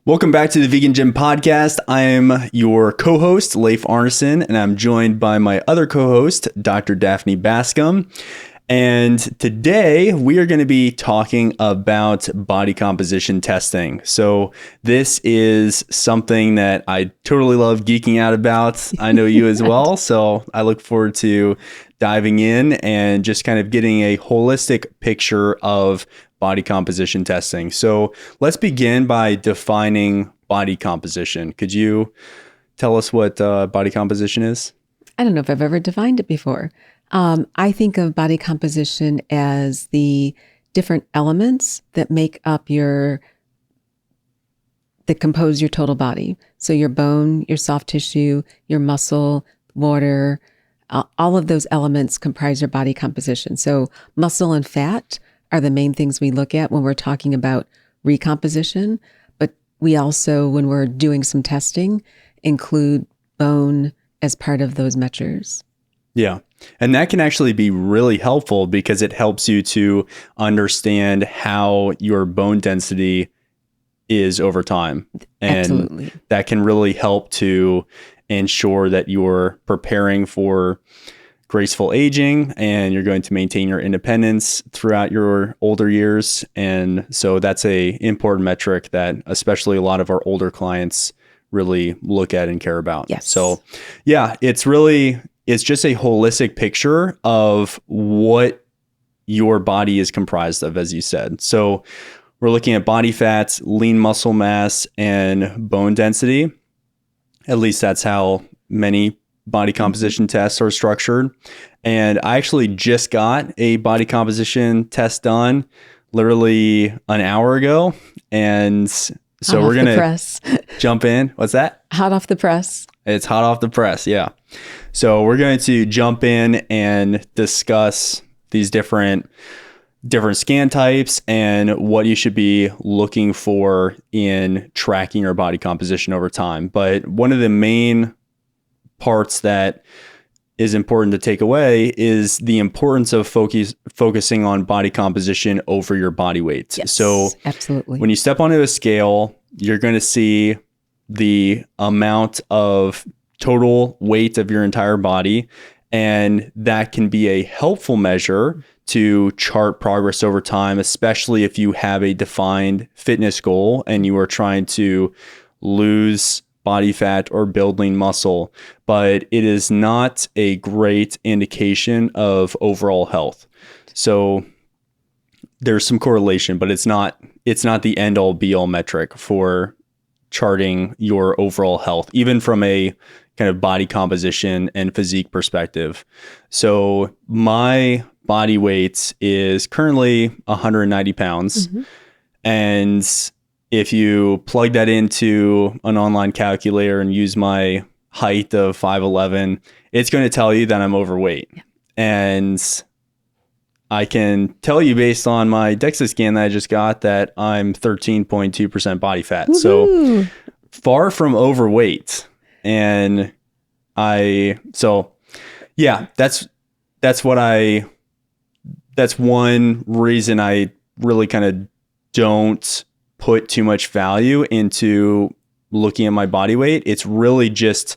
Welcome back to the Vegan Gym Podcast. I am your co-host, Leif Arneson, and I'm joined by my other co-host, Dr. Daphne Bascom. And today we are going to be talking about body composition testing. So this is something that I totally love geeking out about. I know you as well. So I look forward to diving in and just kind of getting a holistic picture of body composition testing. So let's begin by defining body composition. Could you tell us what body composition is? I don't know if I've ever defined it before. I think of body composition as the different elements that make up that compose your total body. So your bone, your soft tissue, your muscle, water, all of those elements comprise your body composition. So muscle and fat are the main things we look at when we're talking about recomposition. But we also, when we're doing some testing, include bone as part of those measures. Yeah. And that can actually be really helpful because it helps you to understand how your bone density is over time. And Absolutely. That can really help to ensure that you're preparing for graceful aging and you're going to maintain your independence throughout your older years. And so that's a important metric that especially a lot of our older clients really look at and care about. Yes. So yeah, it's just a holistic picture of what your body is comprised of, as you said. So we're looking at body fat, lean muscle mass, and bone density. At least that's how many body composition tests are structured. And I actually just got a body composition test done literally an hour ago. And so we're going to jump in. What's that? Hot off the press. It's hot off the press. Yeah. So we're going to jump in and discuss these different scan types and what you should be looking for in tracking your body composition over time. But one of the main parts that is important to take away is the importance of focusing on body composition over your body weight. Yes, so absolutely. When you step onto a scale, you're going to see the amount of total weight of your entire body, and that can be a helpful measure to chart progress over time, especially if you have a defined fitness goal and you are trying to lose body fat or build lean muscle, but it is not a great indication of overall health. So there's some correlation, but it's not the end all be all metric for charting your overall health, even from a kind of body composition and physique perspective. So my body weight is currently 190 pounds. Mm-hmm. And if you plug that into an online calculator and use my height of 5'11", it's going to tell you that I'm overweight. Yeah. And I can tell you based on my DEXA scan that I just got that I'm 13.2% body fat. Woo-hoo. So far from overweight. And that's one reason I really kind of don't put too much value into looking at my body weight. It's really just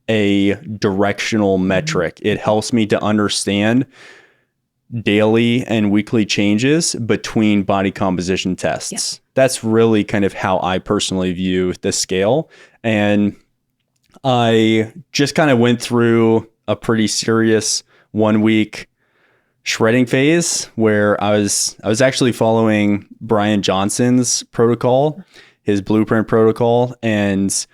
a directional metric. It helps me to understand daily and weekly changes between body composition tests. Yeah. That's really kind of how I personally view the scale. And I just kind of went through a pretty serious 1 week shredding phase where I was actually following Brian Johnson's protocol, his blueprint protocol, and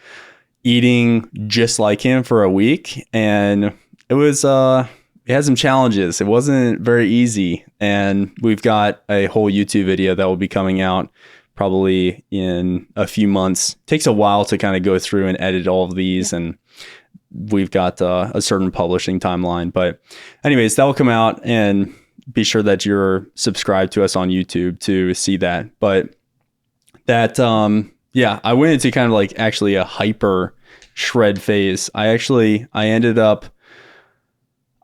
eating just like him for a week. And it had some challenges. It wasn't very easy. And we've got a whole YouTube video that will be coming out probably in a few months. It takes a while to kind of go through and edit all of these. Yeah. And we've got a certain publishing timeline. But anyways, that will come out, and be sure that you're subscribed to us on YouTube to see that. But that, I went into kind of like actually a hyper shred phase.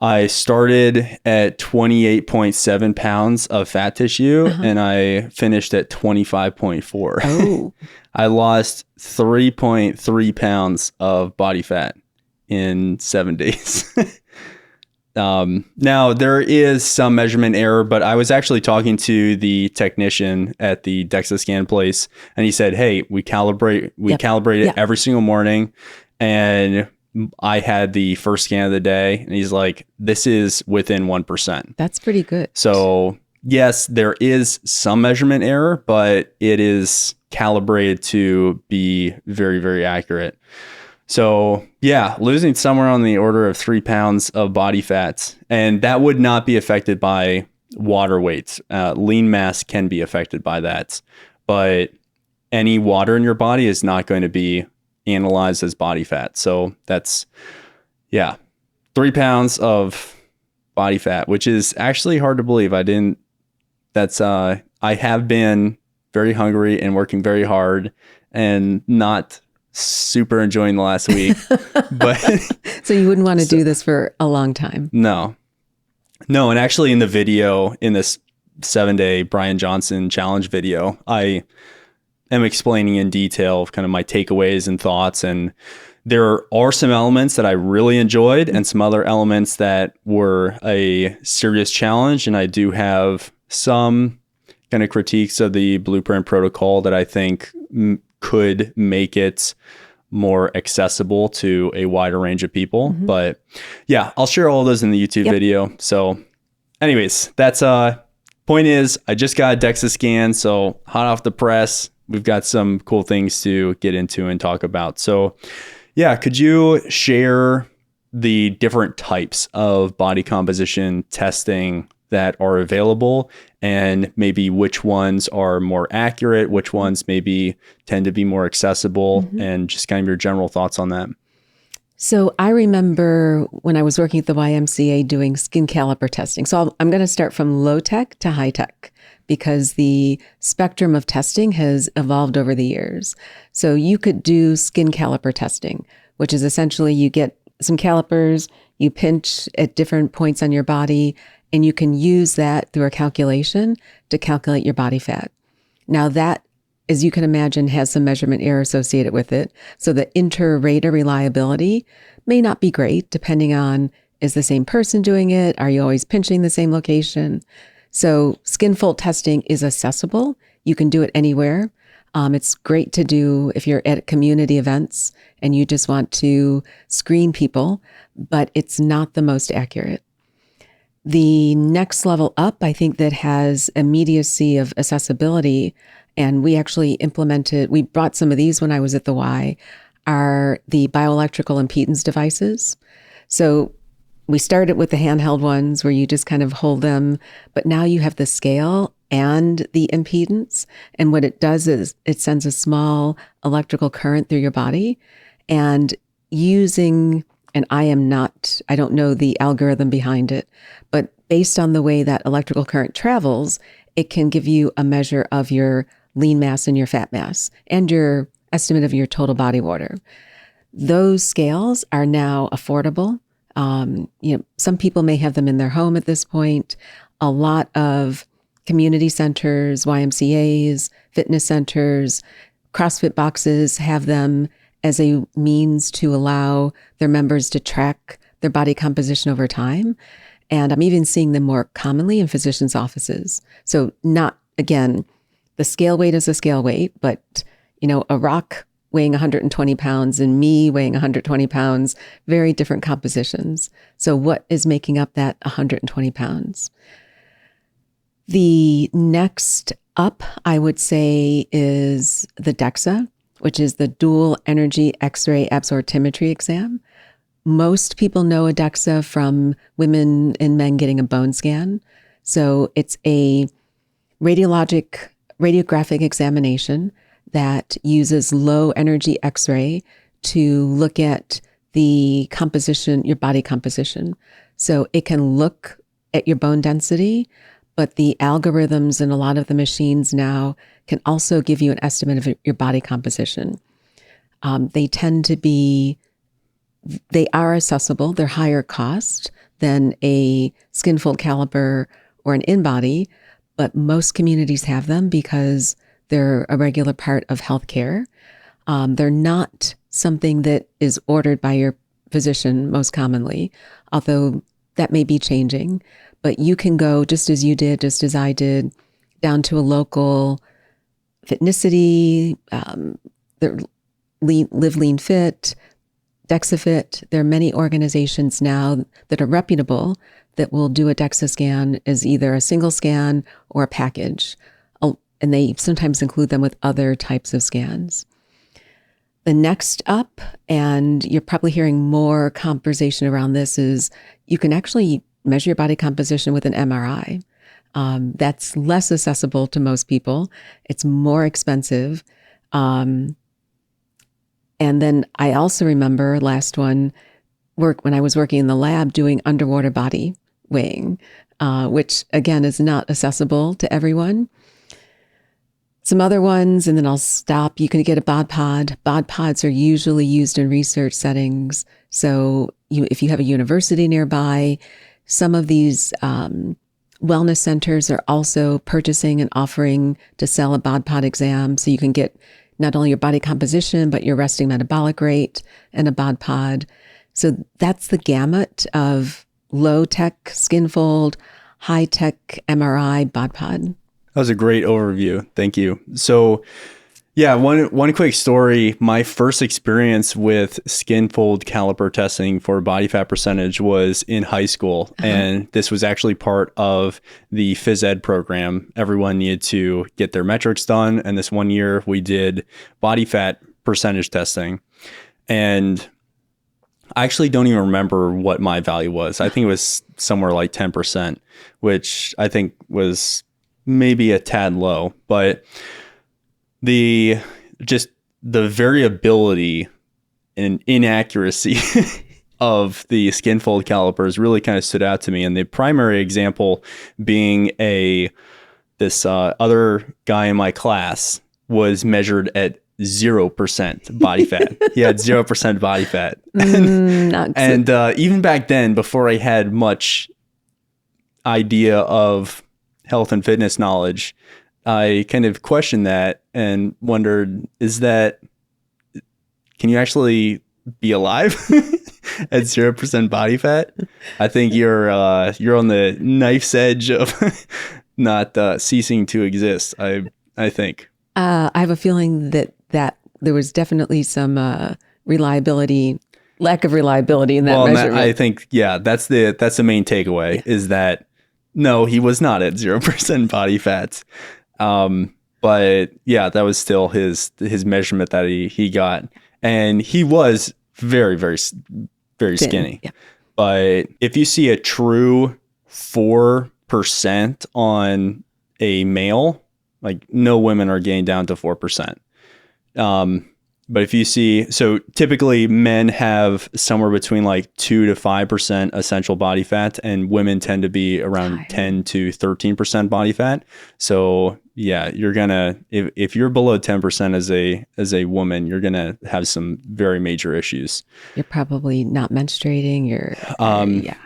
I started at 28.7 pounds of fat tissue, and I finished at 25.4. Oh. I lost 3.3 pounds of body fat in 7 days. Now there is some measurement error, but I was actually talking to the technician at the DEXA scan place, and he said, "Hey, we calibrate it every single morning." And I had the first scan of the day, and he's like, "This is within 1%." That's pretty good. So yes, there is some measurement error, but it is calibrated to be very, very accurate. So yeah, losing somewhere on the order of 3 pounds of body fat, and that would not be affected by water weight. Lean mass can be affected by that, but any water in your body is not going to be analyzed as body fat. So that's, 3 pounds of body fat, which is actually hard to believe. I have been very hungry and working very hard and not super enjoying the last week, but so you wouldn't want to do this for a long time. No. And actually in the video, in this 7-day Brian Johnson challenge video, I am explaining in detail kind of my takeaways and thoughts. And there are some elements that I really enjoyed and some other elements that were a serious challenge. And I do have some kind of critiques of the blueprint protocol that I think could make it more accessible to a wider range of people. But yeah, I'll share all those in the YouTube video. So anyways, that's point is I just got a DEXA scan. So hot off the press, we've got some cool things to get into and talk about. So yeah, could you share the different types of body composition testing that are available, and maybe which ones are more accurate, which ones maybe tend to be more accessible, and just kind of your general thoughts on that? So I remember when I was working at the YMCA doing skin caliper testing. So I'm going to start from low tech to high tech because the spectrum of testing has evolved over the years. So you could do skin caliper testing, which is essentially you get some calipers, you pinch at different points on your body, and you can use that through a calculation to calculate your body fat. Now that, as you can imagine, has some measurement error associated with it. So the inter-rater reliability may not be great depending on, is the same person doing it? Are you always pinching the same location? So skin fold testing is accessible. You can do it anywhere. It's great to do if you're at community events and you just want to screen people, but it's not the most accurate. The next level up, I think that has immediacy of accessibility, and we actually we brought some of these when I was at the Y, are the bioelectrical impedance devices. So we started with the handheld ones where you just kind of hold them, but now you have the scale and the impedance. And what it does is it sends a small electrical current through your body, and using, and I don't know the algorithm behind it, but based on the way that electrical current travels, it can give you a measure of your lean mass and your fat mass and your estimate of your total body water. Those scales are now affordable. Some people may have them in their home at this point. A lot of community centers, YMCAs, fitness centers, CrossFit boxes have them as a means to allow their members to track their body composition over time. And I'm even seeing them more commonly in physicians' offices. So not, again, the scale weight is a scale weight, but, a rock weighing 120 pounds and me weighing 120 pounds, very different compositions. So what is making up that 120 pounds? The next up, I would say, is the DEXA, which is the dual energy X-ray absorptiometry exam. Most people know a DEXA from women and men getting a bone scan. So it's a radiographic examination that uses low energy X-ray to look at the composition, your body composition. So it can look at your bone density, but the algorithms in a lot of the machines now can also give you an estimate of your body composition. They are accessible. They're higher cost than a skin fold caliper or an in-body, but most communities have them because They're a regular part of healthcare. They're not something that is ordered by your physician most commonly, although that may be changing. But you can go just as you did, just as I did, down to a local Fitnicity, Live Lean Fit, DEXA Fit. There are many organizations now that are reputable that will do a DEXA scan as either a single scan or a package. And they sometimes include them with other types of scans. The next up, and you're probably hearing more conversation around this, is you can actually measure your body composition with an MRI. That's less accessible to most people. It's more expensive. And then I also remember last one, when I was working in the lab doing underwater body weighing, which again is not accessible to everyone. Some other ones, and then I'll stop. You can get a bod pod. Bod pods are usually used in research settings. So if you have a university nearby, some of these wellness centers are also purchasing and offering to sell a bod pod exam. So you can get not only your body composition, but your resting metabolic rate and a bod pod. So that's the gamut of low-tech skin fold, high-tech MRI bod pod. That was a great overview. Thank you. So yeah, one quick story. My first experience with skin fold caliper testing for body fat percentage was in high school. And this was actually part of the phys ed program. Everyone needed to get their metrics done. And this one year we did body fat percentage testing. And I actually don't even remember what my value was. I think it was somewhere like 10%, which I think was maybe a tad low, but the variability and inaccuracy of the skin fold calipers really kind of stood out to me. And the primary example being this other guy in my class was measured at 0% body fat. He had 0% body fat. And even back then, before I had much idea of health and fitness knowledge, I kind of questioned that and wondered, can you actually be alive at 0% body fat? I think you're on the knife's edge of not ceasing to exist. I think. I have a feeling that there was definitely some lack of reliability in that measurement. I think, yeah, that's the main takeaway is that no, he was not at 0% body fat. But yeah, that was still his measurement that he got. And he was very, very, very skinny. Yeah. But if you see a true 4% on a male, like no women are getting down to 4%. But if you see, so typically men have somewhere between like 2 to 5% essential body fat, and women tend to be around 10 to 13% body fat. So yeah, you're gonna, if you're below 10% as a woman, you're gonna have some very major issues. You're probably not menstruating.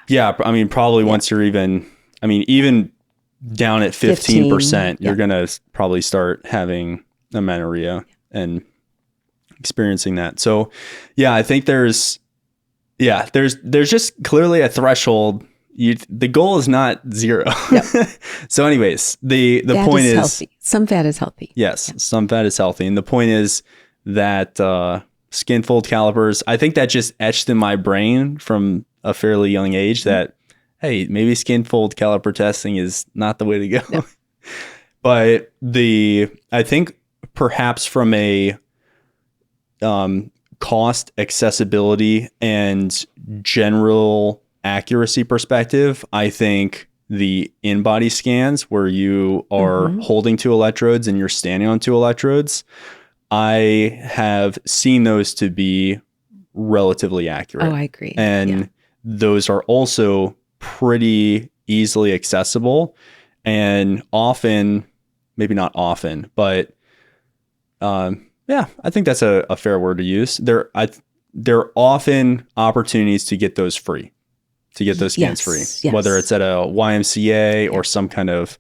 Yeah. I mean, probably once you're even down at 15%, you're gonna probably start having amenorrhea and experiencing that. So yeah, I think there's just clearly a threshold. The goal is not 0. Yep. So anyways, the point is healthy. Some fat is healthy. Yes, some fat is healthy. And the point is that skin fold calipers, I think that just etched in my brain from a fairly young age that, hey, maybe skin fold caliper testing is not the way to go. No. But I think perhaps from a cost, accessibility, and general accuracy perspective, I think the in-body scans where you are holding 2 electrodes and you're standing on 2 electrodes, I have seen those to be relatively accurate. Oh, I agree. And those are also pretty easily accessible, and often, maybe not often, but yeah, I think that's a fair word to use. There are often opportunities to get those free, to get those scans free, whether it's at a YMCA or some kind of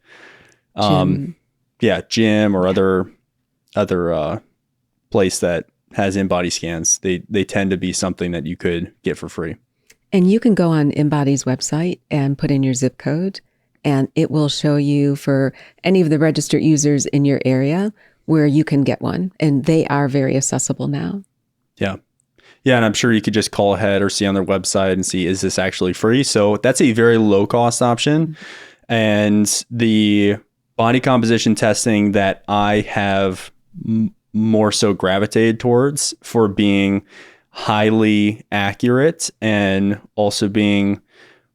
gym or other place that has InBody scans. They tend to be something that you could get for free. And you can go on InBody's website and put in your zip code, and it will show you for any of the registered users in your area where you can get one. And they are very accessible now. Yeah. Yeah. And I'm sure you could just call ahead or see on their website and see, is this actually free? So that's a very low cost option. Mm-hmm. And the body composition testing that I have more so gravitated towards for being highly accurate and also being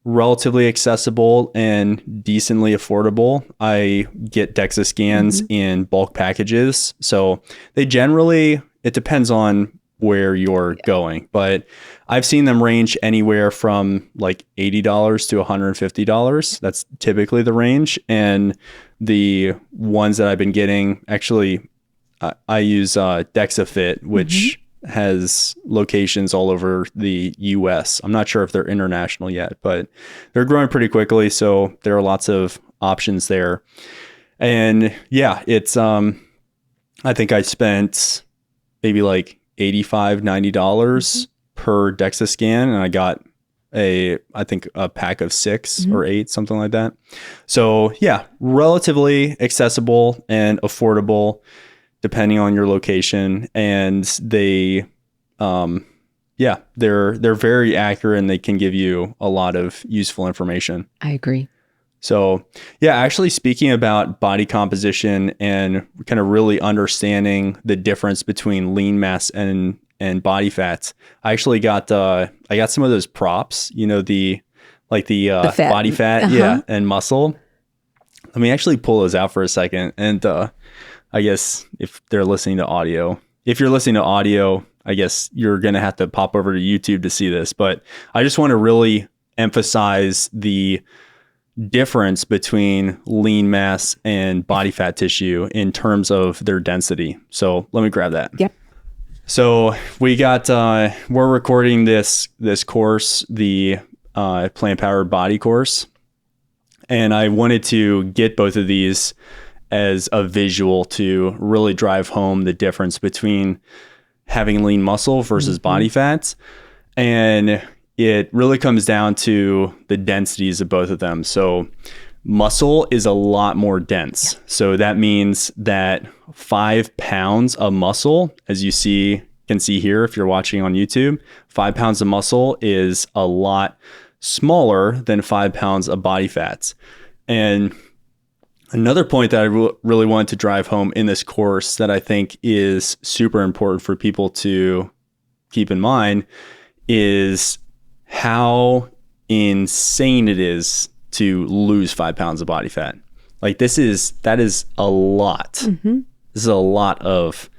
relatively accessible and decently affordable. I get DEXA scans in bulk packages. So they generally, it depends on where you're going, but I've seen them range anywhere from like $80 to $150. That's typically the range. And the ones that I've been getting, actually, I use DEXA Fit, which has locations all over the US. I'm not sure if they're international yet, but they're growing pretty quickly. So there are lots of options there. And yeah, it's, I think I spent maybe like $85, $90 per DEXA scan. And I got I think a pack of 6 or 8, something like that. So yeah, relatively accessible and affordable depending on your location. And they, they're very accurate and they can give you a lot of useful information. I agree. So yeah, actually speaking about body composition and kind of really understanding the difference between lean mass and body fats, I actually got some of those props, the fat. Body fat, and muscle. Let me actually pull those out for a second. And I guess if you're listening to audio, I guess you're going to have to pop over to YouTube to see this. But I just want to really emphasize the difference between lean mass and body fat tissue in terms of their density. So let me grab that. Yep. So we got, we're recording this course, the Plant Powered Body course. And I wanted to get both of these as a visual to really drive home the difference between having lean muscle versus body fats. And it really comes down to the densities of both of them. So muscle is a lot more dense. So that means that 5 pounds of muscle, as you can see here if you're watching on YouTube, 5 pounds of muscle is a lot smaller than 5 pounds of body fats. And another point that I really wanted to drive home in this course that I think is super important for people to keep in mind is how insane it is to lose 5 pounds of body fat. That is a lot. Mm-hmm. This is a lot of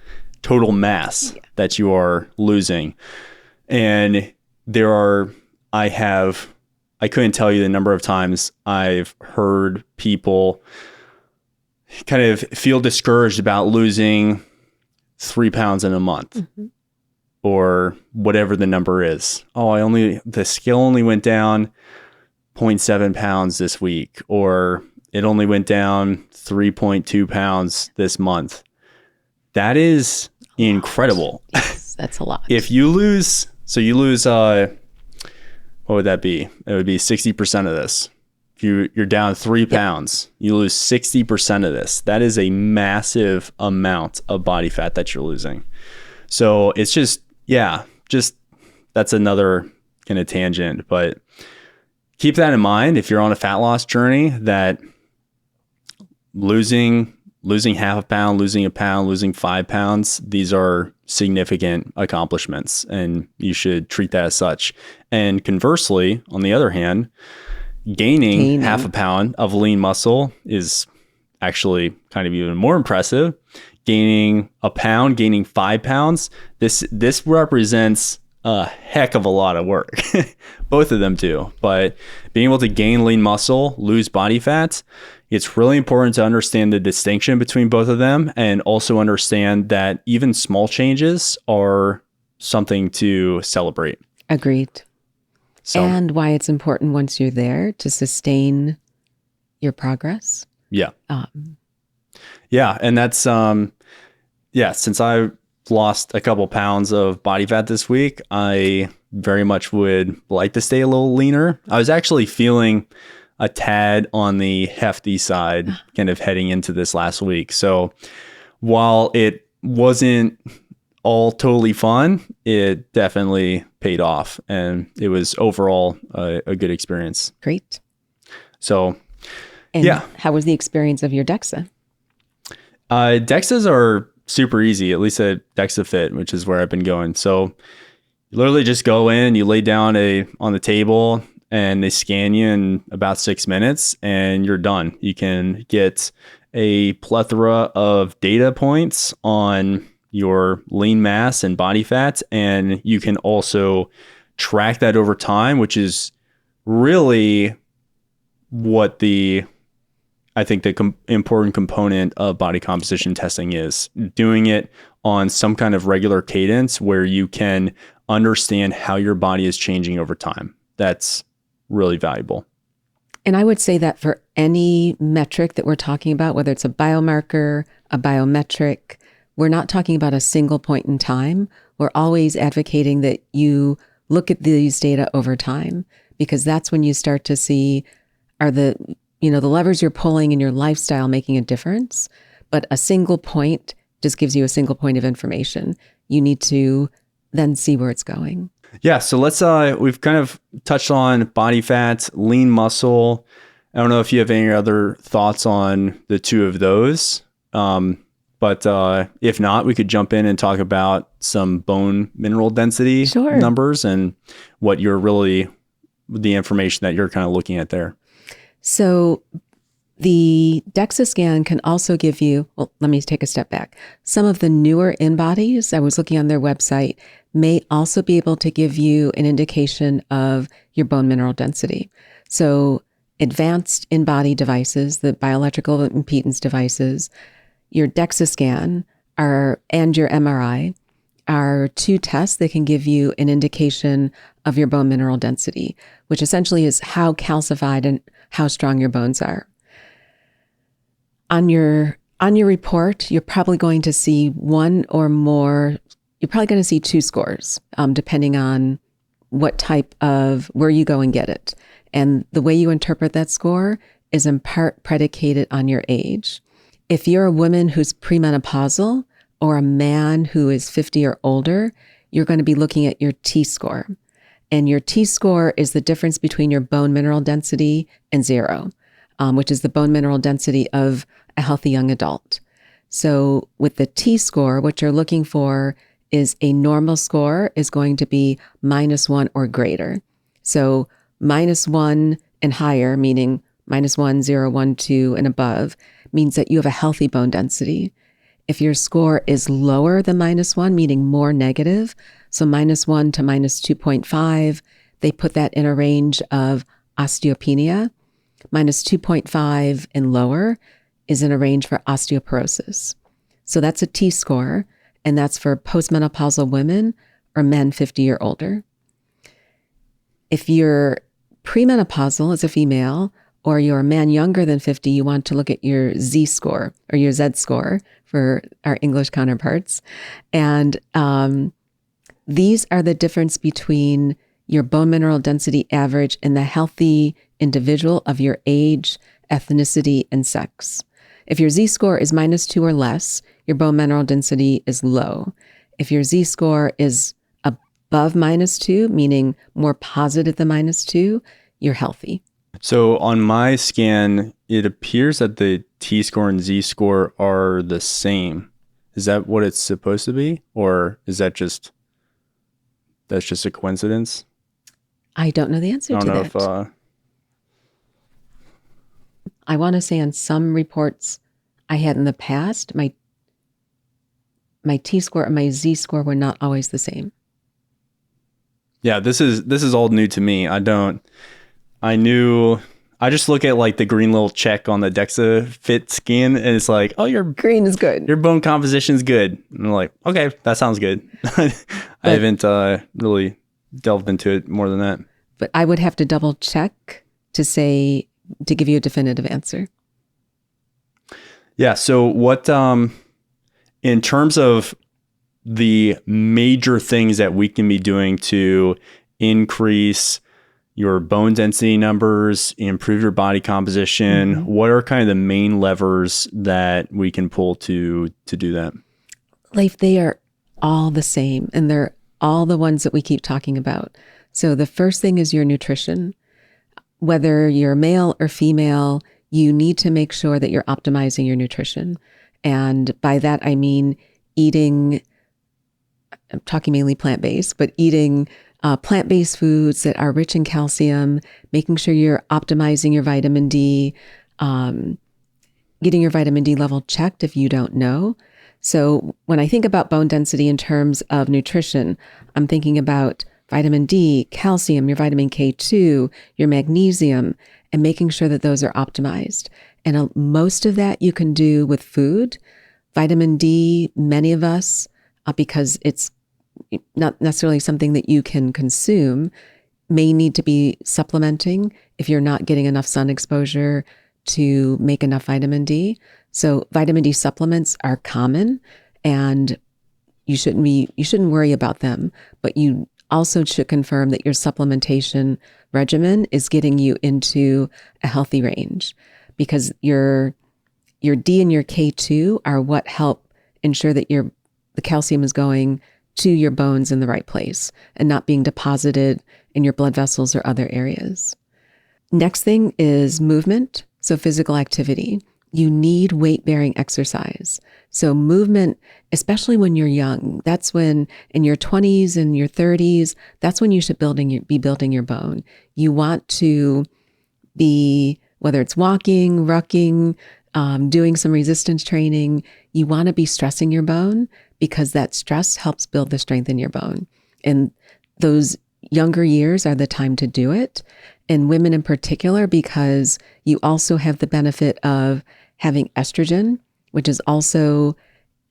total mass that you are losing. And I couldn't tell you the number of times I've heard people kind of feel discouraged about losing 3 pounds in a month or whatever the number is. The scale only went down 0.7 pounds this week, or it only went down 3.2 pounds this month. That is incredible. Yes, that's a lot. If you lose, what would that be? It would be 60% of this. If you're down 3 pounds, you lose 60% of this. That is a massive amount of body fat that you're losing. So it's just that's another kind of tangent, but keep that in mind if you're on a fat loss journey, that losing half a pound, losing a pound, losing 5 pounds, these are significant accomplishments and you should treat that as such. And conversely, on the other hand, gaining half a pound of lean muscle is actually kind of even more impressive. Gaining a pound, gaining 5 pounds, this represents a heck of a lot of work. Both of them do. But being able to gain lean muscle, lose body fat, it's really important to understand the distinction between both of them and also understand that even small changes are something to celebrate. Agreed. So, and why it's important once you're there to sustain your progress. Yeah. Yeah. And that's, Yeah, since I lost a couple pounds of body fat this week, I very much would like to stay a little leaner. I was actually feeling a tad on the hefty side kind of heading into this last week. So while it wasn't all totally fun, it definitely paid off, and it was overall a good experience. Great. So, And yeah. how was the experience of your DEXA? DEXAs are super easy, at least at DEXA Fit, which is where I've been going. So you literally just go in, you lay down on the table, and they scan you in about 6 minutes, and you're done. You can get a plethora of data points on your lean mass and body fat, and you can also track that over time, which is really what I think the important component of body composition testing is doing it on some kind of regular cadence where you can understand how your body is changing over time. That's really valuable. And I would say that for any metric that we're talking about, whether it's a biomarker, a biometric, we're not talking about a single point in time. We're always advocating that you look at these data over time, because that's when you start to see, are the levers you're pulling in your lifestyle making a difference. But a single point just gives you a single point of information. You need to then see where it's going. Yeah. So we've kind of touched on body fat, lean muscle. I don't know if you have any other thoughts on the two of those. But if not, we could jump in and talk about some bone mineral density numbers and what the information that you're kind of looking at there. So the DEXA scan can also give you, well, let me take a step back. Some of the newer in-bodies, I was looking on their website, may also be able to give you an indication of your bone mineral density. So advanced in-body devices, the bioelectrical impedance devices, your DEXA scan and your MRI are two tests that can give you an indication of your bone mineral density, which essentially is how calcified and how strong your bones are. On your report, you're probably going to see one or more, you're probably going to see two scores, depending on what type of, where you go and get it. And the way you interpret that score is in part predicated on your age. If you're a woman who's premenopausal or a man who is 50 or older, you're going to be looking at your T-score. And your T-score is the difference between your bone mineral density and zero, which is the bone mineral density of a healthy young adult. So with the T-score, what you're looking for is a normal score is going to be -1 or greater. So -1 and higher, meaning -1, 0, 1, 2, and above, means that you have a healthy bone density. If your score is lower than -1, meaning more negative, so -1 to -2.5, they put that in a range of osteopenia. -2.5 and lower is in a range for osteoporosis. So that's a T-score, and that's for postmenopausal women or men 50 or older. If you're premenopausal as a female, or you're a man younger than 50, you want to look at your Z-score or your Z-score for our English counterparts. And these are the difference between your bone mineral density average and the healthy individual of your age, ethnicity, and sex. If your Z-score is -2 or less, your bone mineral density is low. If your Z-score is above -2, meaning more positive than -2, you're healthy. So on my scan, it appears that the T-score and Z-score are the same. Is that what it's supposed to be? Or is that's just a coincidence? I don't know the answer to that. I don't know if... I want to say on some reports I had in the past, my T-score and my Z-score were not always the same. Yeah, this is all new to me. I just look at like the green little check on the DEXA Fit scan, and it's like, oh, your green is good. Your bone composition is good. And I'm like, okay, that sounds good. I haven't really delved into it more than that. But I would have to double check to give you a definitive answer. Yeah. So what, in terms of the major things that we can be doing to increase your bone density numbers, improve your body composition, what are kind of the main levers that we can pull to do that? Leif, they are all the same, and they're all the ones that we keep talking about. So the first thing is your nutrition. Whether you're male or female, you need to make sure that you're optimizing your nutrition. And by that, I mean eating, I'm talking mainly plant-based, but eating plant-based foods that are rich in calcium, making sure you're optimizing your vitamin D, getting your vitamin D level checked if you don't know. So when I think about bone density in terms of nutrition, I'm thinking about vitamin D, calcium, your vitamin K2, your magnesium, and making sure that those are optimized. And most of that you can do with food. Vitamin D, many of us, because it's not necessarily something that you can consume, may need to be supplementing if you're not getting enough sun exposure to make enough vitamin D. So vitamin D supplements are common, and you shouldn't worry about them, but you also should confirm that your supplementation regimen is getting you into a healthy range, because your D and your K2 are what help ensure that the calcium is going to your bones in the right place and not being deposited in your blood vessels or other areas. Next thing is movement. So physical activity. You need weight-bearing exercise. So movement, especially when you're young, that's when in your 20s and your 30s, that's when you should be building your bone. You want to be, whether it's walking, rucking, doing some resistance training, you want to be stressing your bone, because that stress helps build the strength in your bone. And those younger years are the time to do it. And women in particular, because you also have the benefit of having estrogen, which is also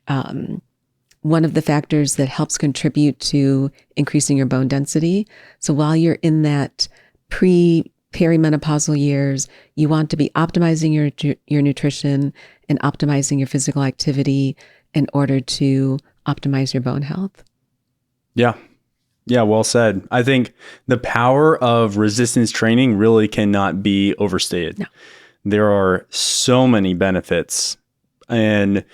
one of the factors that helps contribute to increasing your bone density. So while you're in that perimenopausal years, you want to be optimizing your nutrition and optimizing your physical activity in order to optimize your bone health. Yeah. Yeah, well said. I think the power of resistance training really cannot be overstated. No. There are so many benefits, and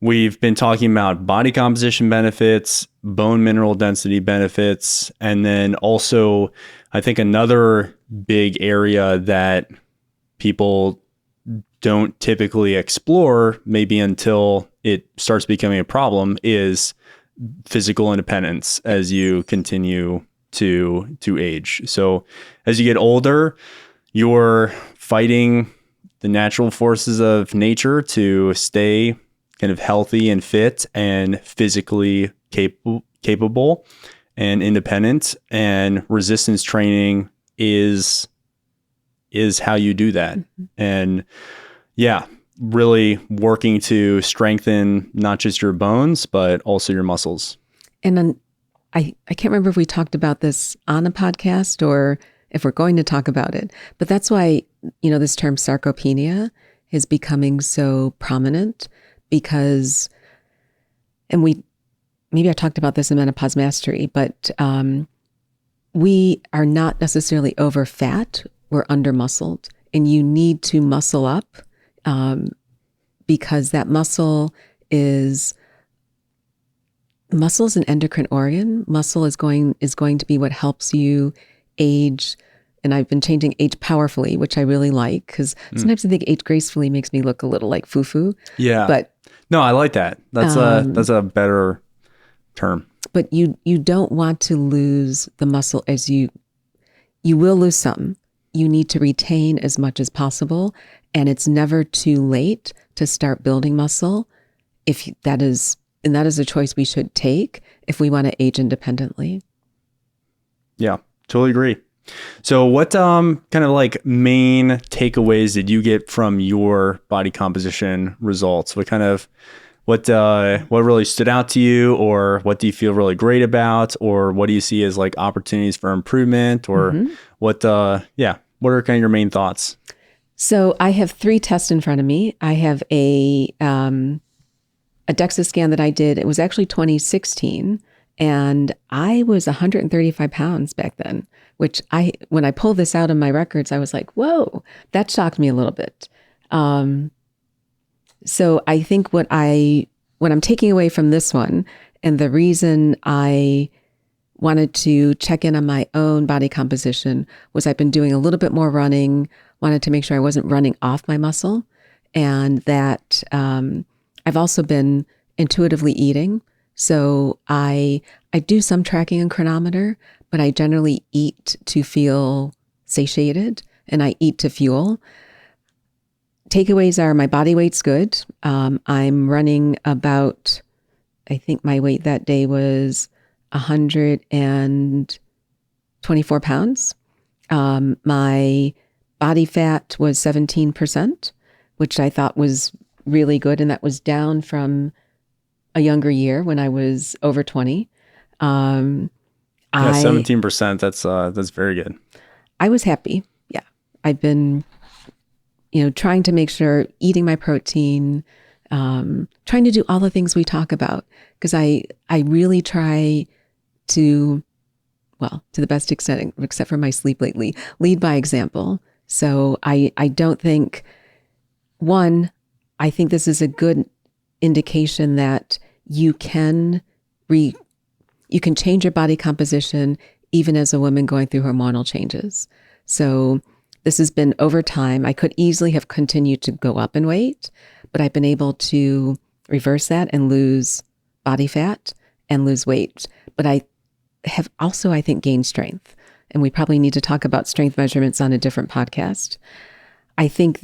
we've been talking about body composition benefits, bone mineral density benefits, and then also I think another big area that people don't typically explore, maybe until it starts becoming a problem, is physical independence as you continue to age. So as you get older, you're fighting the natural forces of nature to stay kind of healthy and fit and physically capable and independent. And resistance training is how you do that. And yeah, really working to strengthen not just your bones, but also your muscles. And then I can't remember if we talked about this on a podcast or if we're going to talk about it, but that's why, this term sarcopenia is becoming so prominent, because, and maybe I talked about this in Menopause Mastery, but we are not necessarily over fat, we're under muscled, and you need to muscle up. Because that muscle is an endocrine organ. Muscle is going to be what helps you age. And I've been changing age powerfully, which I really like, because sometimes I think age gracefully makes me look a little like foo-foo. Yeah. But no, I like that. That's a better term. But you don't want to lose the muscle as you will lose some. You need to retain as much as possible. And it's never too late to start building muscle, that is a choice we should take if we want to age independently. Yeah, totally agree. So what kind of like main takeaways did you get from your body composition results? What really stood out to you, or what do you feel really great about, or what do you see as like opportunities for improvement, or what are kind of your main thoughts? So I have 3 tests in front of me. I have a a DEXA scan that I did. It was actually 2016, and I was 135 pounds back then, which when I pulled this out of my records, I was like, whoa, that shocked me a little bit. So I think what I'm taking away from this one, and the reason I wanted to check in on my own body composition, was I've been doing a little bit more running, wanted to make sure I wasn't running off my muscle, and that I've also been intuitively eating. So I do some tracking and chronometer, but I generally eat to feel satiated, and I eat to fuel. Takeaways are my body weight's good. I'm running about, I think my weight that day was 124 pounds. My body fat was 17%, which I thought was really good. And that was down from a younger year when I was over 20. 17%. That's very good. I was happy. Yeah. I've been, trying to make sure, eating my protein, trying to do all the things we talk about, because I really try to the best extent, except for my sleep lately, lead by example. So I don't think, I think this is a good indication that you can change your body composition even as a woman going through hormonal changes. So this has been over time. I could easily have continued to go up in weight, but I've been able to reverse that and lose body fat and lose weight. But I have also, I think, gained strength. And we probably need to talk about strength measurements on a different podcast. I think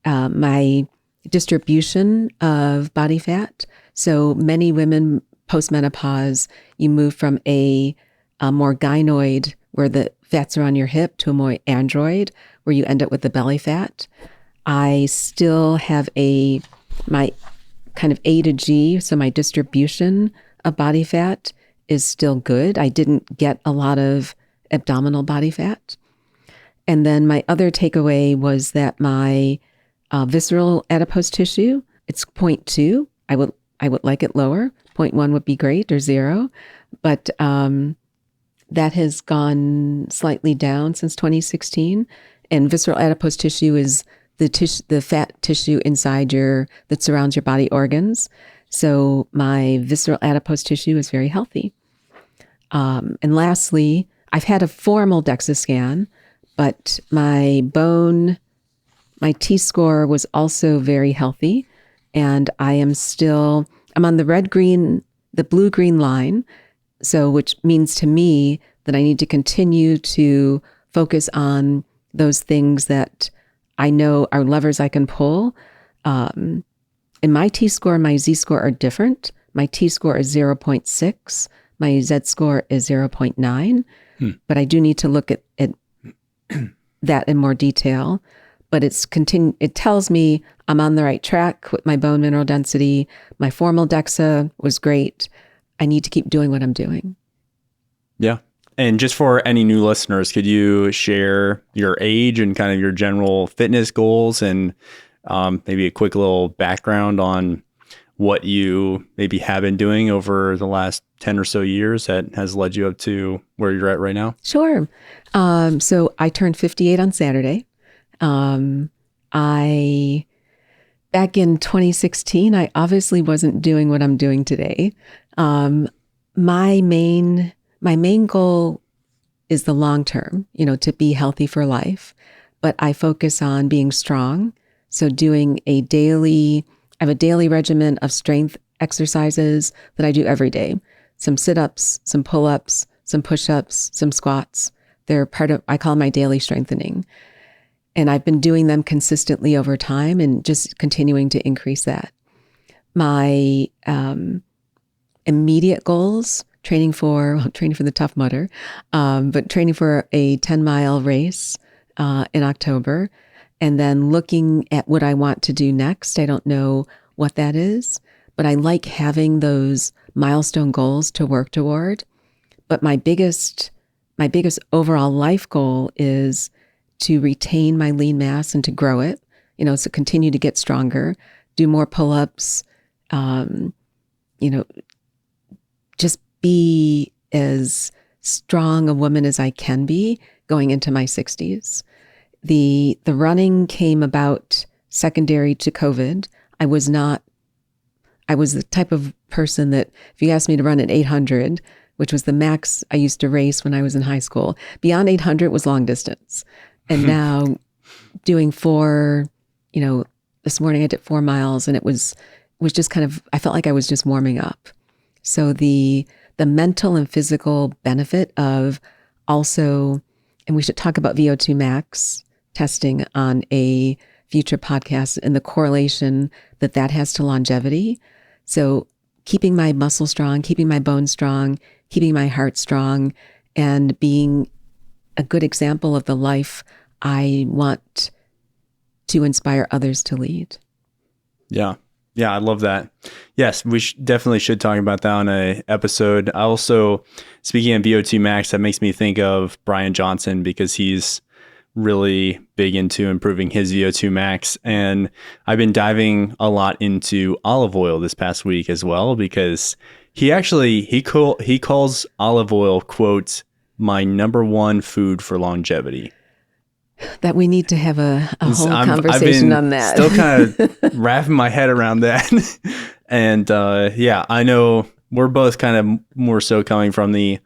my distribution of body fat. So many women post-menopause, you move from a more gynoid, where the fats are on your hip, to a more android, where you end up with the belly fat. I still have my kind of A to G, so my distribution of body fat is still good. I didn't get a lot of abdominal body fat. And then my other takeaway was that my visceral adipose tissue, it's 0.2. I would like it lower. 0.1 would be great, or 0. But that has gone slightly down since 2016. And visceral adipose tissue is the fat tissue inside that surrounds your body organs. So my visceral adipose tissue is very healthy. And lastly, I've had a formal DEXA scan, but my T-score was also very healthy. And I'm on the blue-green line. So which means to me that I need to continue to focus on those things that I know are levers I can pull. And my T-score and my Z-score are different. My T-score is 0.6. My Z-score is 0.9. But I do need to look at that in more detail. But it tells me I'm on the right track with my bone mineral density. My formal DEXA was great. I need to keep doing what I'm doing. Yeah. And just for any new listeners, could you share your age and kind of your general fitness goals, and maybe a quick little background on what you maybe have been doing over the last 10 or so years that has led you up to where you're at right now? Sure. So I turned 58 on Saturday. Back in 2016, I obviously wasn't doing what I'm doing today. My main goal is the long term, to be healthy for life, but I focus on being strong. So I have a daily regimen of strength exercises that I do every day. Some sit-ups, some pull-ups, some push-ups, some squats. They're I call my daily strengthening. And I've been doing them consistently over time and just continuing to increase that. My immediate goals, training for the Tough Mudder, but training for a 10-mile race in October, and then looking at what I want to do next. I don't know what that is, but I like having those milestone goals to work toward. But my biggest overall life goal is to retain my lean mass and to grow it, so continue to get stronger, do more pull-ups, you know, just be as strong a woman as I can be going into my 60s. The running came about secondary to COVID. I was the type of person that if you asked me to run at 800, which was the max I used to race when I was in high school, beyond 800 was long distance. And now doing this morning I did 4 miles, and it was just kind of, I felt like I was just warming up. So the mental and physical benefit of also, and we should talk about VO2 max testing on a future podcast and the correlation that has to longevity. So keeping my muscle strong, keeping my bones strong, keeping my heart strong, and being a good example of the life I want to inspire others to lead. Yeah. Yeah, I love that. Yes, we definitely should talk about that on an episode. I also, speaking of VO2 max, that makes me think of Brian Johnson, because he's really big into improving his VO2 max. And I've been diving a lot into olive oil this past week as well, because he calls olive oil, quote, my number one food for longevity. That we need to have a whole conversation on that. Still kind of wrapping my head around that. And I know we're both kind of more so coming from the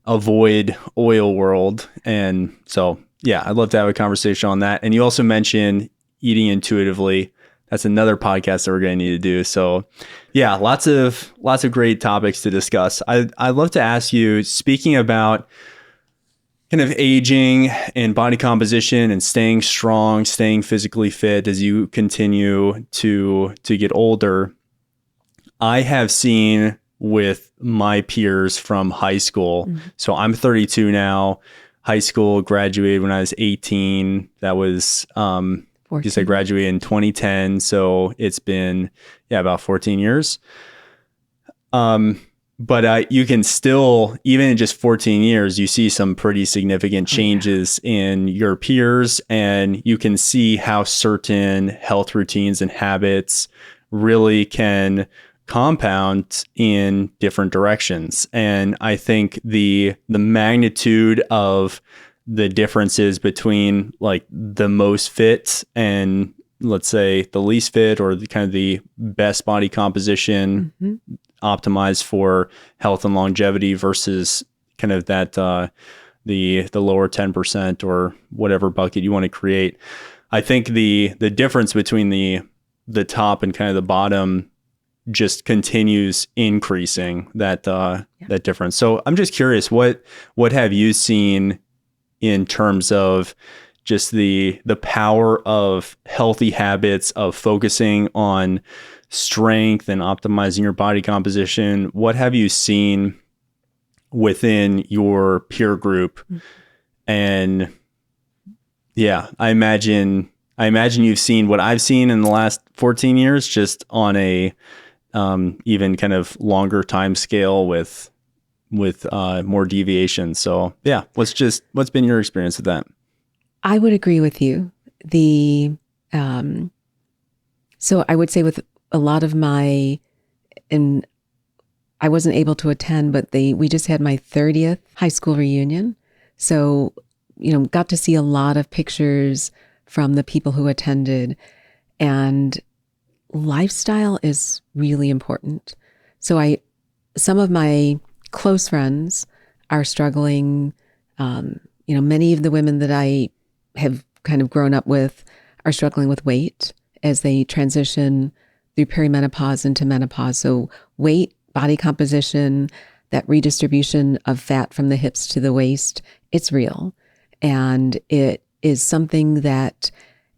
avoid oil world. And so, yeah, I'd love to have a conversation on that. And you also mentioned eating intuitively. That's another podcast that we're going to need to do. So yeah, lots of great topics to discuss. I'd love to ask you, speaking about kind of aging and body composition and staying strong, staying physically fit as you continue to get older. I have seen with my peers from high school. Mm-hmm. So I'm 32 now. High school, graduated when I was 18. That was, because I graduated in 2010. So it's been, about 14 years. But you can still, even in just 14 years, you see some pretty significant changes in your peers, and you can see how certain health routines and habits really can compound in different directions. And I think the magnitude of the differences between like the most fit and, let's say, the least fit, or the best body composition, mm-hmm. optimized for health and longevity, versus kind of that the lower 10% or whatever bucket you want to create. I think the difference between the top and kind of the bottom just continues increasing that difference. So I'm just curious, what have you seen in terms of just the power of healthy habits, of focusing on strength and optimizing your body composition? What have you seen within your peer group? Mm-hmm. And I imagine you've seen what I've seen in the last 14 years, just on a even kind of longer time scale with more deviation. So what's been your experience with that? I would agree with you. So I would say with a lot of and I wasn't able to attend, but we just had my 30th high school reunion. So, got to see a lot of pictures from the people who attended, and lifestyle is really important. So some of my close friends are struggling. Many of the women that I have kind of grown up with are struggling with weight as they transition through perimenopause into menopause. So weight, body composition, that redistribution of fat from the hips to the waist, it's real. And it is something that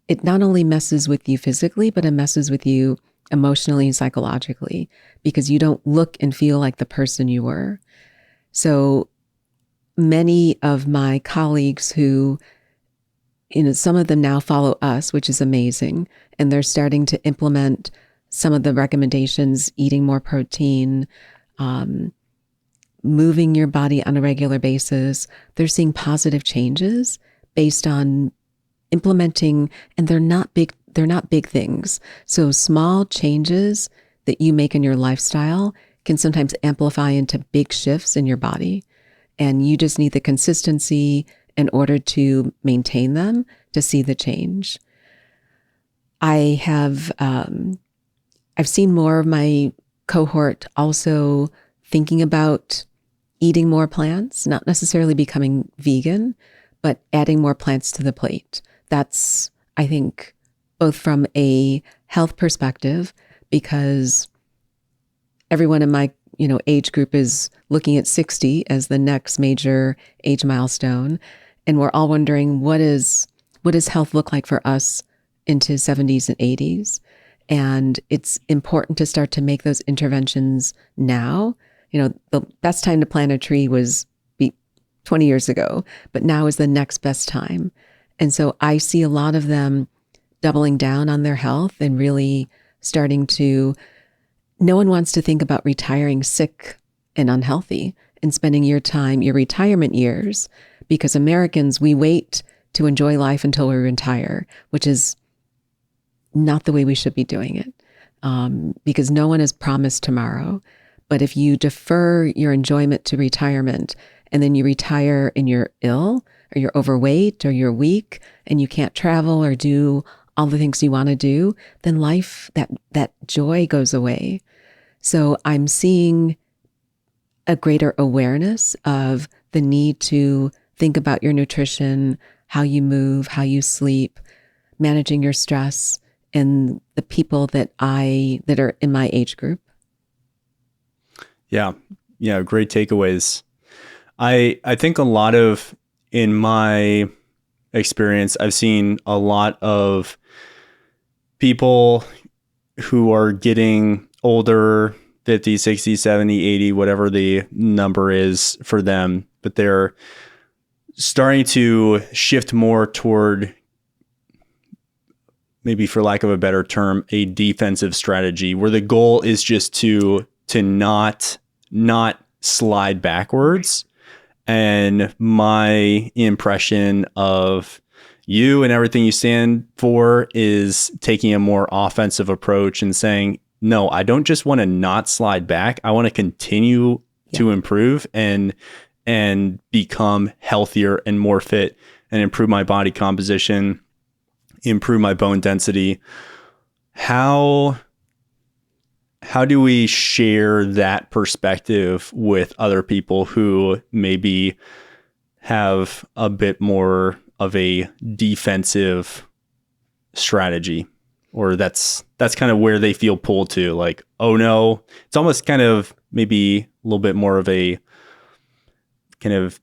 it not only messes with you physically, but it messes with you emotionally and psychologically, because you don't look and feel like the person you were. So many of my colleagues who, some of them now follow us, which is amazing. And they're starting to implement some of the recommendations, eating more protein, moving your body on a regular basis. They're seeing positive changes based on implementing, and they're not big things. So small changes that you make in your lifestyle can sometimes amplify into big shifts in your body. And you just need the consistency in order to maintain them to see the change. I have, I've seen more of my cohort also thinking about eating more plants, not necessarily becoming vegan, but adding more plants to the plate. That's, I think, both from a health perspective, because everyone in my age group is looking at 60 as the next major age milestone. And we're all wondering, what does health look like for us into 70s and 80s? And it's important to start to make those interventions now. The best time to plant a tree was 20 years ago, but now is the next best time. And so I see a lot of them doubling down on their health and really starting to, no one wants to think about retiring sick and unhealthy and spending your retirement years, because Americans, we wait to enjoy life until we retire, which is not the way we should be doing it, because no one is promised tomorrow. But if you defer your enjoyment to retirement and then you retire and you're ill or you're overweight or you're weak and you can't travel or do all the things you want to do, then life, that joy goes away. So I'm seeing a greater awareness of the need to think about your nutrition, how you move, how you sleep, managing your stress, and the people that are in my age group. Yeah. Great takeaways. I think in my experience, I've seen a lot of people who are getting older, 50, 60, 70, 80, whatever the number is for them, but they're starting to shift more toward, maybe for lack of a better term, a defensive strategy, where the goal is just to not slide backwards. And my impression of you and everything you stand for is taking a more offensive approach and saying, no, I don't just want to not slide back. I want to continue to improve and become healthier and more fit and improve my body composition, improve my bone density. How do we share that perspective with other people who maybe have a bit more of a defensive strategy, or that's kind of where they feel pulled to, like, oh no, it's almost kind of maybe a little bit more of a kind of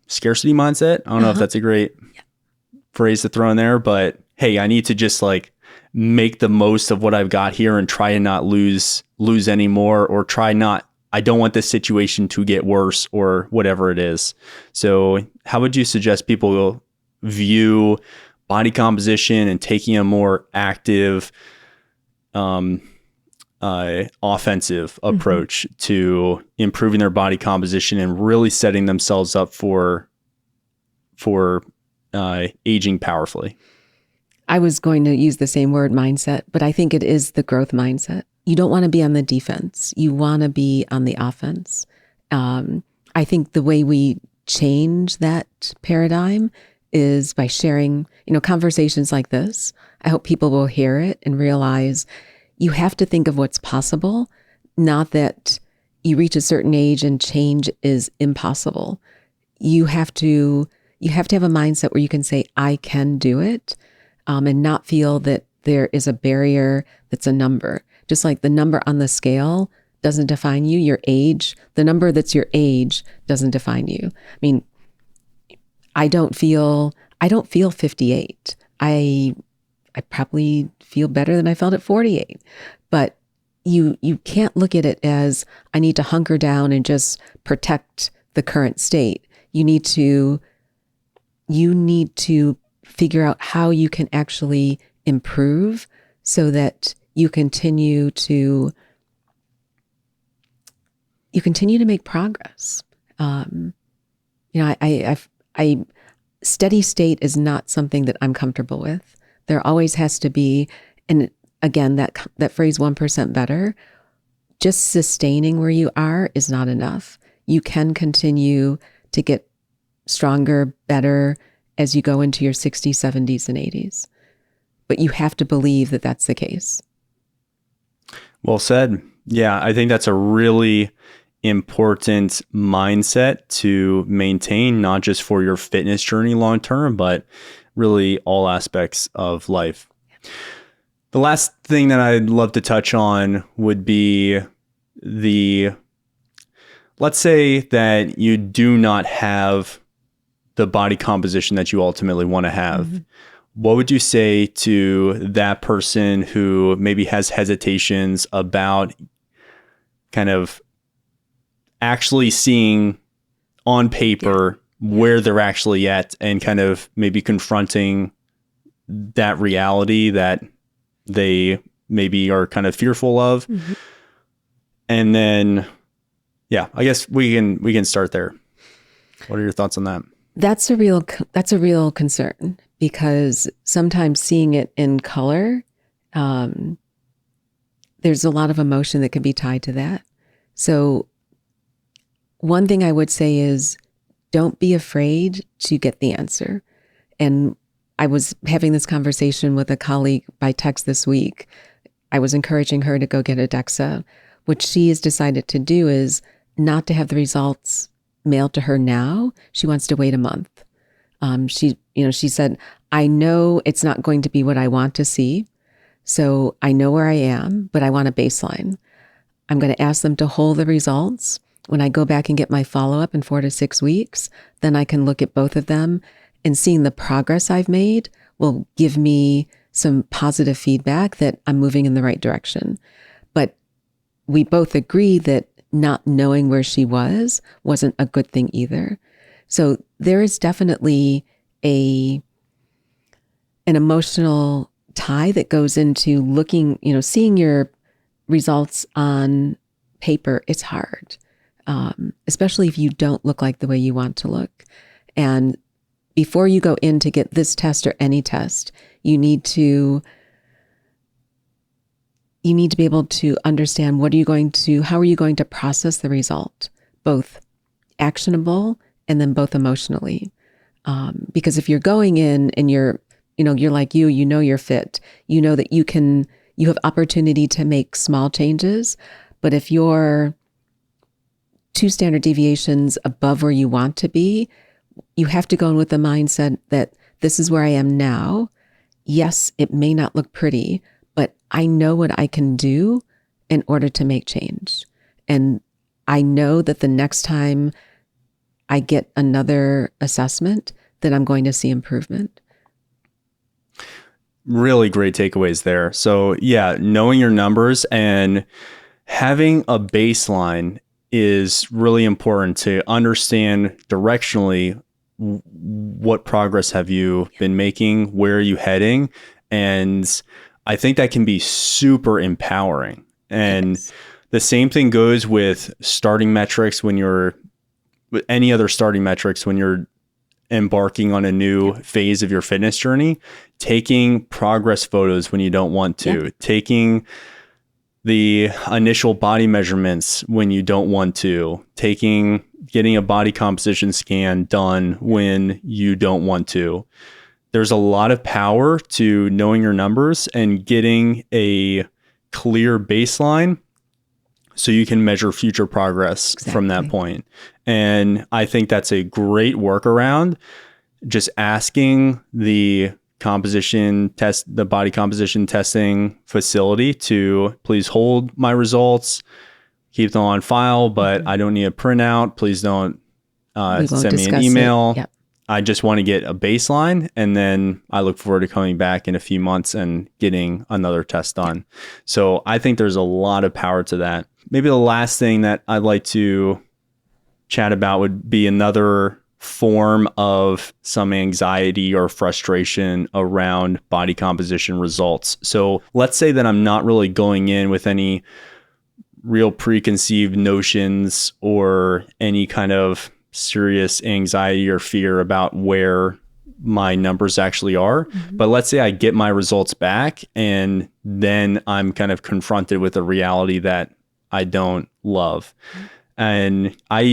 scarcity mindset. I don't know if that's a great phrase to throw in there, but hey, I need to just like make the most of what I've got here and try and not lose any more, or I don't want this situation to get worse, or whatever it is. So how would you suggest people view body composition and taking a more active, offensive approach to improving their body composition and really setting themselves up for aging powerfully? I was going to use the same word, mindset, but I think it is the growth mindset. You don't want to be on the defense. You want to be on the offense. I think the way we change that paradigm is by sharing, conversations like this. I hope people will hear it and realize you have to think of what's possible, not that you reach a certain age and change is impossible. You have to have a mindset where you can say, I can do it. And not feel that there is a barrier that's a number. Just like the number on the scale doesn't define you, your age, the number that's your age doesn't define you. I mean, I don't feel 58. I probably feel better than I felt at 48. But you can't look at it as I need to hunker down and just protect the current state. You need to figure out how you can actually improve so that you continue to make progress. Steady state is not something that I'm comfortable with. There always has to be, and again, that phrase 1% better, just sustaining where you are is not enough. You can continue to get stronger, better as you go into your 60s, 70s, and 80s. But you have to believe that that's the case. Well said. Yeah, I think that's a really important mindset to maintain, not just for your fitness journey long term, but really all aspects of life. The last thing that I'd love to touch on would be let's say that you do not have the body composition that you ultimately want to have. Mm-hmm. What would you say to that person who maybe has hesitations about kind of actually seeing on paper where they're actually at and kind of maybe confronting that reality that they maybe are kind of fearful of? Mm-hmm. And then, I guess we can start there. What are your thoughts on that? That's a real concern, because sometimes seeing it in color, there's a lot of emotion that can be tied to that. So one thing I would say is, don't be afraid to get the answer. And I was having this conversation with a colleague by text this week. I was encouraging her to go get a DEXA. What she has decided to do is not to have the results mailed to her now. She wants to wait a month. She said, I know it's not going to be what I want to see. So I know where I am, but I want a baseline. I'm going to ask them to hold the results. When I go back and get my follow-up in 4 to 6 weeks, then I can look at both of them, and seeing the progress I've made will give me some positive feedback that I'm moving in the right direction. But we both agree that not knowing where she wasn't a good thing either. So there is definitely an emotional tie that goes into looking, seeing your results on paper. It's hard, especially if you don't look like the way you want to look. And before you go in to get this test or any test, you need to be able to understand how are you going to process the result, both actionable and then both emotionally. Because if you're going in and you're like you're fit, that you have opportunity to make small changes. But if you're 2 standard deviations above where you want to be, you have to go in with the mindset that this is where I am now. Yes, it may not look pretty, but I know what I can do in order to make change. And I know that the next time I get another assessment, that I'm going to see improvement. Really great takeaways there. So knowing your numbers and having a baseline is really important to understand directionally what progress have you been making, where are you heading? And I think that can be super empowering. And the same thing goes with starting metrics with any other starting metrics when you're embarking on a new phase of your fitness journey, taking progress photos when you don't want to, taking the initial body measurements when you don't want to, getting a body composition scan done when you don't want to. There's a lot of power to knowing your numbers and getting a clear baseline so you can measure future progress from that point. And I think that's a great workaround. Just asking the body composition testing facility to please hold my results, keep them on file, but I don't need a printout. Please don't send me an email. I just want to get a baseline, and then I look forward to coming back in a few months and getting another test done. So I think there's a lot of power to that. Maybe the last thing that I'd like to chat about would be another form of some anxiety or frustration around body composition results. So let's say that I'm not really going in with any real preconceived notions or any kind of serious anxiety or fear about where my numbers actually are. But let's say I get my results back and then I'm kind of confronted with a reality that I don't love. And I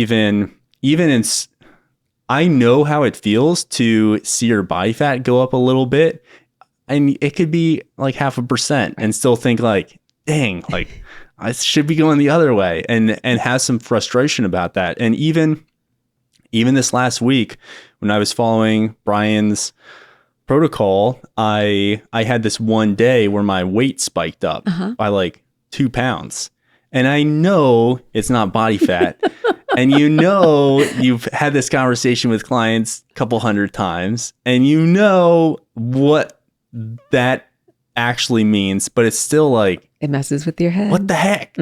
know how it feels to see your body fat go up a little bit, and it could be like 0.5% and still think like, dang, like I should be going the other way, and have some frustration about that. And even this last week when I was following Brian's protocol, I had this one day where my weight spiked up by like 2 pounds. And I know it's not body fat. And you've had this conversation with clients a couple hundred times, and you know what that actually means, but it's still like, it messes with your head. What the heck?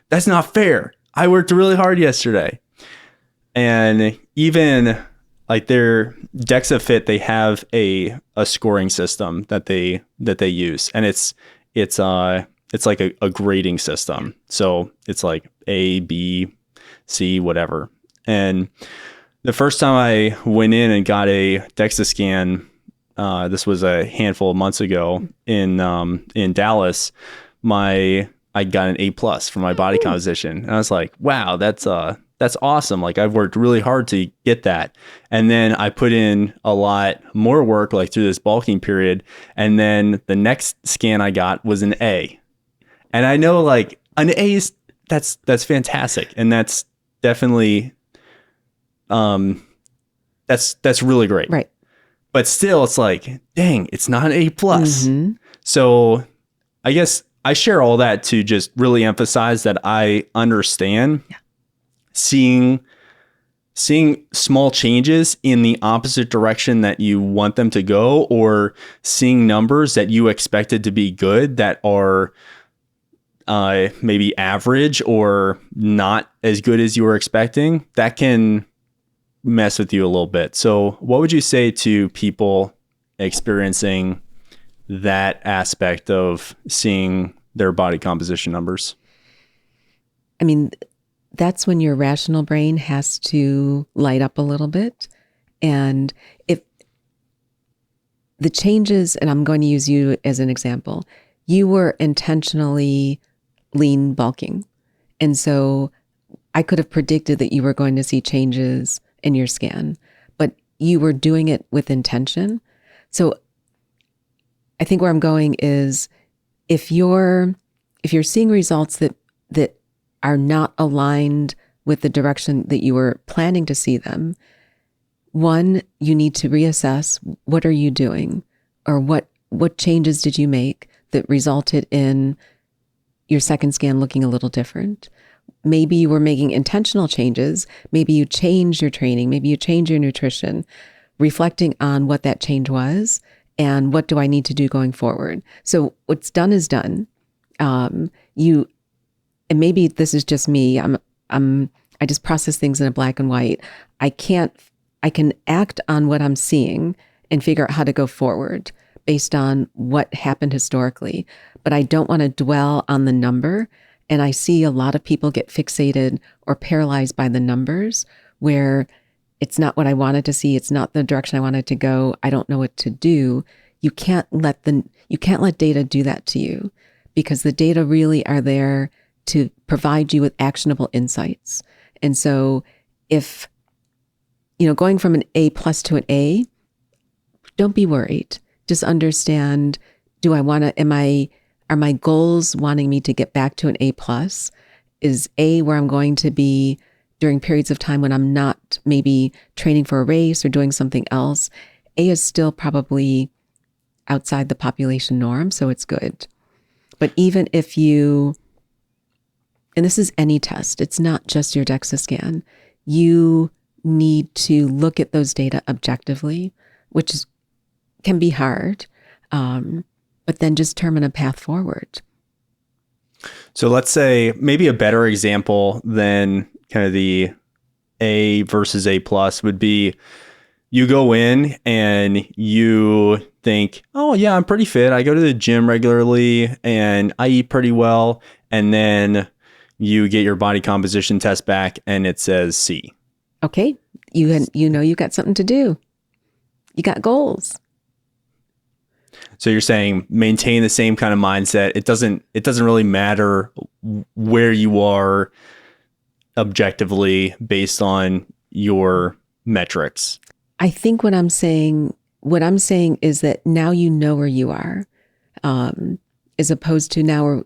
That's not fair. I worked really hard yesterday. And even like their DEXA Fit, they have a scoring system that they use, and it's like a grading system. So it's like A, B, C, whatever. And the first time I went in and got a DEXA scan, this was a handful of months ago in Dallas, I got an A+ for my body composition. And I was like, wow, that's awesome. Like I've worked really hard to get that. And then I put in a lot more work like through this bulking period. And then the next scan I got was an A. And I know like an A is that's fantastic. And that's definitely that's really great. Right. But still it's like, dang, it's not an A+. So I guess I share all that to just really emphasize that I understand seeing small changes in the opposite direction that you want them to go, or seeing numbers that you expected to be good that are maybe average or not as good as you were expecting, that can mess with you a little bit. So what would you say to people experiencing that aspect of seeing their body composition numbers? I mean, that's when your rational brain has to light up a little bit. And if the changes, and I'm going to use you as an example, you were intentionally lean bulking. And so I could have predicted that you were going to see changes in your scan, but you were doing it with intention. So I think where I'm going is if you're seeing results that are not aligned with the direction that you were planning to see them, one, you need to reassess, what are you doing, or what changes did you make that resulted in your second scan looking a little different? Maybe you were making intentional changes. Maybe you changed your training. Maybe you changed your nutrition, reflecting on what that change was and what do I need to do going forward. So what's done is done. And maybe this is just me. I just process things in a black and white. I can act on what I'm seeing and figure out how to go forward based on what happened historically. But I don't want to dwell on the number. And I see a lot of people get fixated or paralyzed by the numbers where it's not what I wanted to see. It's not the direction I wanted to go. I don't know what to do. You can't let data do that to you, because the data really are there to provide you with actionable insights. And so if, going from an A+ to an A, don't be worried. Just understand, are my goals wanting me to get back to an A+? Is A where I'm going to be during periods of time when I'm not maybe training for a race or doing something else? A is still probably outside the population norm, so it's good. But even if and this is any test, it's not just your DEXA scan, you need to look at those data objectively, which can be hard, but then just determine a path forward. So let's say maybe a better example than kind of the A versus A+ would be you go in and you think, oh yeah, I'm pretty fit. I go to the gym regularly and I eat pretty well. And then you get your body composition test back and it says C. Okay. You got something to do. You got goals. So you're saying maintain the same kind of mindset. It doesn't really matter where you are objectively based on your metrics. I think what I'm saying is that now you know where you are, as opposed to now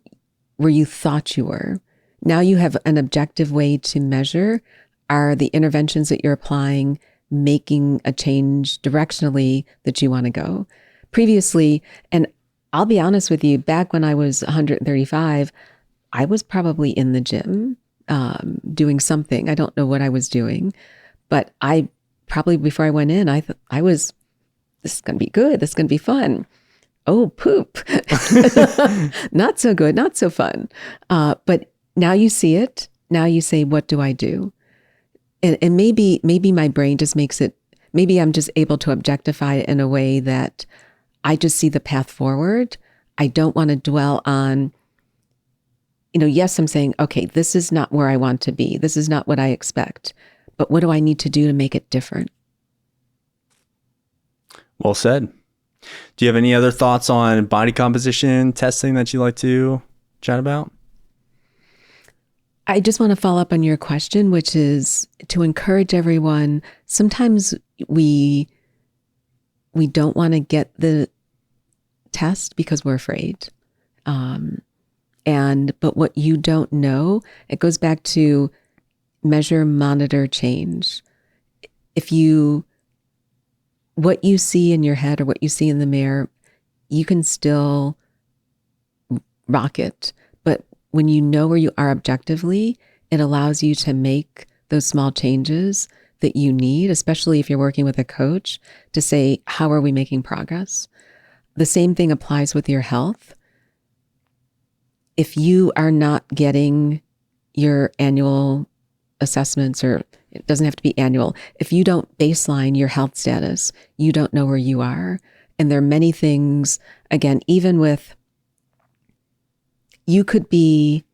where you thought you were. Now you have an objective way to measure, are the interventions that you're applying making a change directionally that you want to go. Previously, and I'll be honest with you, back when I was 135, I was probably in the gym doing something. I don't know what I was doing, but I probably, before I went in, I thought this is going to be good. This is going to be fun. Oh, poop. Not so good, not so fun. But now you see it. Now you say, what do I do? And maybe my brain just makes it, maybe I'm just able to objectify it in a way that I just see the path forward. I don't want to dwell on, yes, I'm saying, okay, this is not where I want to be. This is not what I expect. But what do I need to do to make it different? Well said. Do you have any other thoughts on body composition testing that you'd like to chat about? I just want to follow up on your question, which is to encourage everyone. Sometimes we don't want to get the test because we're afraid. But what you don't know, it goes back to measure, monitor, change. What you see in your head or what you see in the mirror, you can still rock it. But when you know where you are objectively, it allows you to make those small changes that you need, especially if you're working with a coach, to say, how are we making progress? The same thing applies with your health. If you are not getting your annual assessments, or it doesn't have to be annual, if you don't baseline your health status, you don't know where you are. And there are many things, again, even with, you could be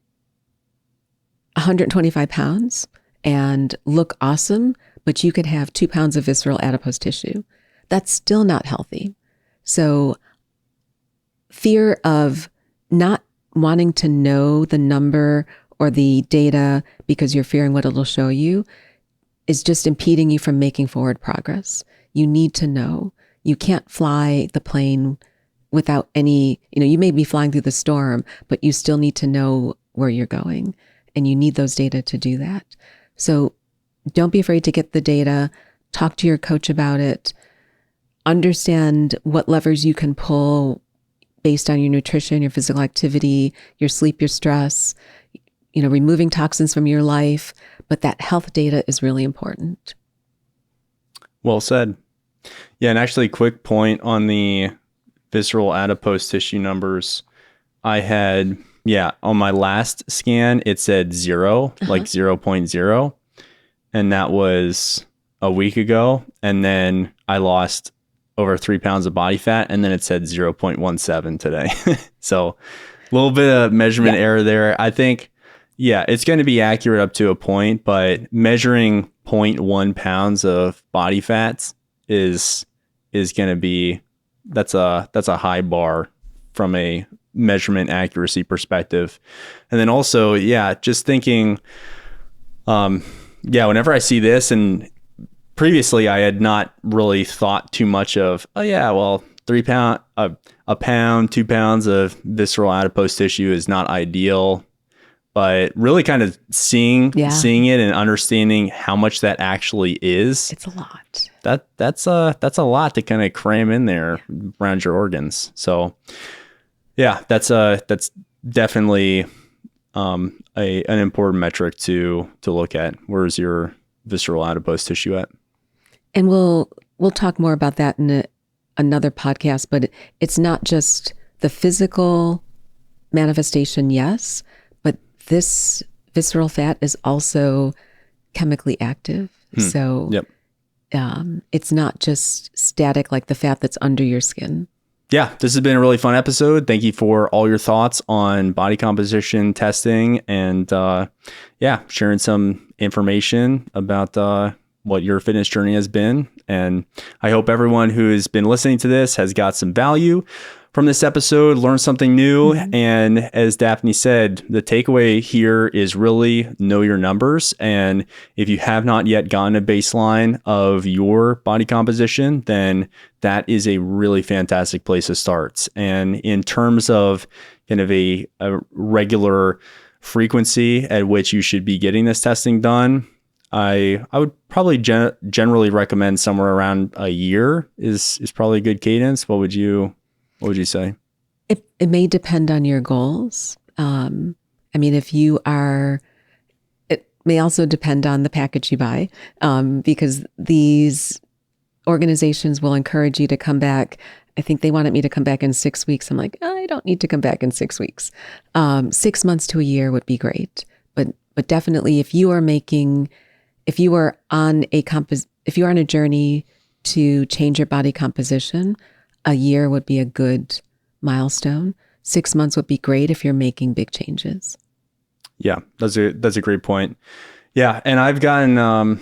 125 pounds and look awesome, but you could have 2 pounds of visceral adipose tissue. That's still not healthy. So fear of not wanting to know the number or the data because you're fearing what it'll show you is just impeding you from making forward progress. You need to know. You can't fly the plane without any, you may be flying through the storm, but you still need to know where you're going. And you need those data to do that. So don't be afraid to get the data. Talk to your coach about it. Understand what levers you can pull based on your nutrition, your physical activity, your sleep, your stress, removing toxins from your life. But that health data is really important. Well said. Yeah, and actually, quick point on the visceral adipose tissue numbers. I had, on my last scan, it said 0, like 0.0. And that was a week ago. And then I lost over 3 pounds of body fat. And then it said 0.17 today. So a little bit of measurement error there. I think, it's going to be accurate up to a point, but measuring 0.1 pounds of body fats is going to be, that's a high bar from a measurement accuracy perspective. And then also, just thinking, whenever I see this, and previously I had not really thought too much of, 3 pound, a pound, 2 pounds of visceral adipose tissue is not ideal, but really kind of seeing it and understanding how much that actually is. It's a lot. That's a lot to kind of cram in there around your organs. So that's definitely an important metric to look at. Where's your visceral adipose tissue at? And we'll talk more about that in another podcast, but it's not just the physical manifestation, yes, but this visceral fat is also chemically active. So it's not just static like the fat that's under your skin. Yeah, this has been a really fun episode. Thank you for all your thoughts on body composition testing and sharing some information about what your fitness journey has been. And I hope everyone who has been listening to this has got some value from this episode, learned something new. And as Daphne said, the takeaway here is really know your numbers. And if you have not yet gotten a baseline of your body composition, then that is a really fantastic place to start. And in terms of kind of a regular frequency at which you should be getting this testing done, I would probably generally recommend somewhere around a year is probably a good cadence. What would you say? It may depend on your goals. I mean, it may also depend on the package you buy, because these organizations will encourage you to come back. I think they wanted me to come back in 6 weeks. I'm like, I don't need to come back in 6 weeks. 6 months to a year would be great. But definitely if you are on a journey to change your body composition, a year would be a good milestone. 6 months would be great if you're making big changes. Yeah, that's a great point. Yeah, and I've gotten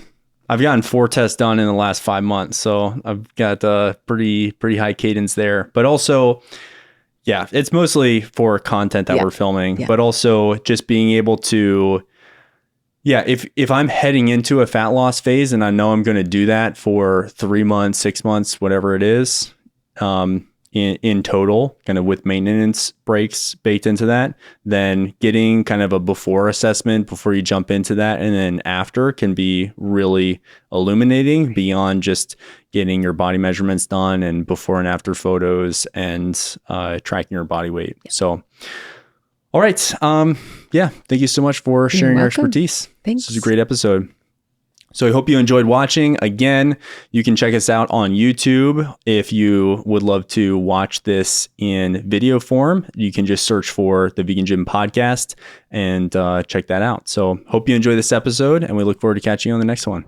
4 tests done in the last 5 months, so I've got a pretty high cadence there. But also, yeah, it's mostly for content that we're filming, but also just being able to, if I'm heading into a fat loss phase and I know I'm going to do that for 3 months, 6 months, whatever it is, in total, kind of with maintenance breaks baked into that, then getting kind of a before assessment before you jump into that and then after can be really illuminating beyond just getting your body measurements done and before and after photos and tracking your body weight. So, all right. Thank you so much for sharing your expertise. Thanks. This is a great episode. So I hope you enjoyed watching. Again, you can check us out on YouTube. If you would love to watch this in video form, you can just search for the Vegan Gym Podcast and check that out. So hope you enjoy this episode, and we look forward to catching you on the next one.